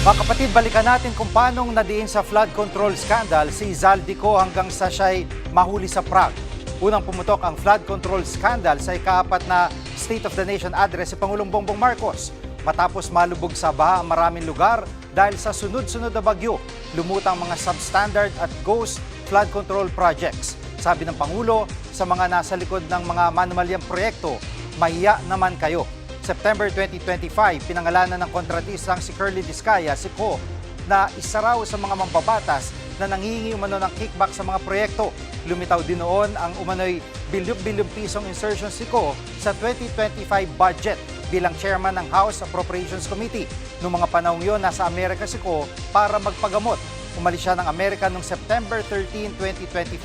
Mga kapatid, balikan natin kung paanong nadiin sa flood control scandal si Zaldico hanggang sa siya'y mahuli sa Prague. Unang pumutok ang flood control scandal sa ikaapat na State of the Nation address si Pangulong Bongbong Marcos. Matapos malubog sa baha ang maraming lugar dahil sa sunod-sunod na bagyo, lumutang mga substandard at ghost flood control projects. Sabi ng Pangulo, sa mga nasa likod ng mga manumalyang proyekto, mahiya naman kayo. September 2025, pinangalanan ng kontratistang si Curly Discaya, si Co, na isa raw sa mga mambabatas na nanghihingi umano ng kickback sa mga proyekto. Lumitaw din noon ang umano'y bilyong-bilyong pisong insertion si Co sa 2025 budget bilang chairman ng House Appropriations Committee. Noong mga panahong yun, nasa Amerika si Co para magpagamot. Umalis siya ng Amerika noong September 13, 2025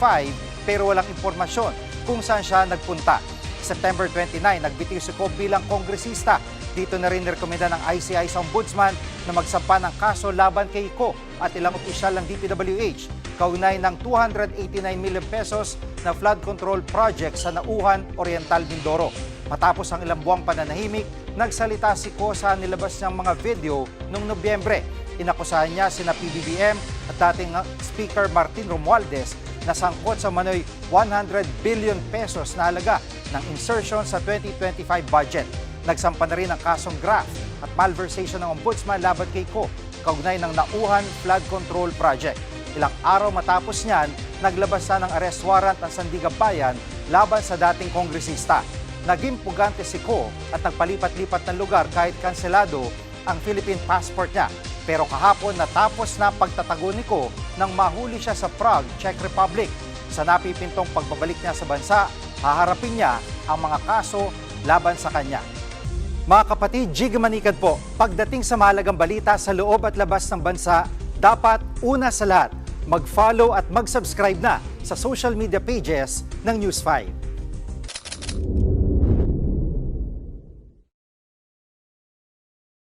pero walang impormasyon kung saan siya nagpunta. September 29, nagbitiw si Co bilang kongresista. Dito na rin nirekomenda ng ICI sa Ombudsman na magsampa ng kaso laban kay Co at ilang opisyal ng DPWH kaugnay ng 289 million pesos na flood control project sa Nauhan, Oriental, Mindoro. Matapos ang ilang buwang pananahimik, nagsalita si Co sa nilabas niyang mga video noong Nobyembre. Inakusahan niya sina PBBM at dating Speaker Martin Romualdez na sangkot sa manoy 100 billion pesos na halaga ng insertion sa 2025 budget. Nagsampa na rin ang kasong graft at malversation ng Ombudsman laban kay Co kaugnay ng Nauhan Flood Control Project. Ilang araw matapos niyan, naglabas na ng arrest warrant ang Sandigan Bayan laban sa dating kongresista. Naging pugante si Co at nagpalipat-lipat ng lugar kahit kanselado ang Philippine passport niya. Pero kahapon natapos na pagtatago ni Co nang mahuli siya sa Prague, Czech Republic. Sa napipintong pagbabalik niya sa bansa, haharapin niya ang mga kaso laban sa kanya. Mga kapatid, Jig Manikad po, pagdating sa mahalagang balita sa loob at labas ng bansa, dapat una sa lahat, mag-follow at mag-subscribe na sa social media pages ng News 5.